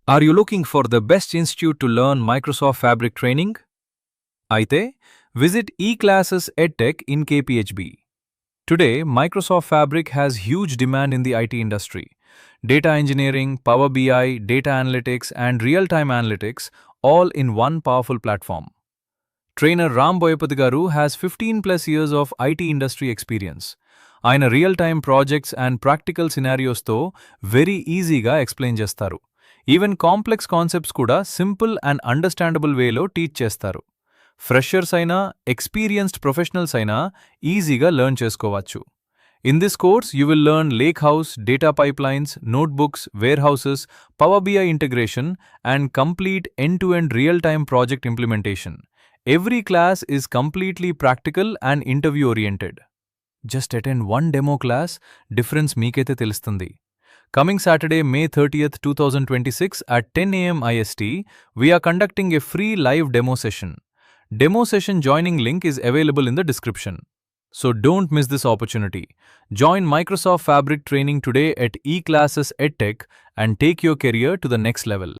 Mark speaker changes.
Speaker 1: Are you looking for the best institute to learn Microsoft Fabric training? Aite, visit Eclasses Edtech in KPHB. Today, Microsoft Fabric has huge demand in the IT industry. Data engineering, Power BI, data analytics, and real-time analytics all in one powerful platform. Trainer Ram Boyapati garu has 15 plus years of IT industry experience. ఆయన real time projects and practical సినారియోస్తో very ఈజీగా explain చేస్తారు. Even complex concepts కూడా simple and understandable వేలో teach చేస్తారు. Freshers అయినా experienced professionals అయినా ఈజీగా లెర్న్ చేసుకోవచ్చు. In this course, you will learn Lakehouse, data pipelines, notebooks, warehouses, Power BI integration, and complete end-to-end real-time project implementation. Every class is completely practical and interview-oriented. Just attend one demo class, difference meekete telustundi. Coming Saturday, May 30th, 2026 at 10 AM IST, we are conducting a free live demo session. Demo session joining link is available in the description. So don't miss this opportunity. Join Microsoft Fabric training today at Eclasses Edtech and take your career to the next level.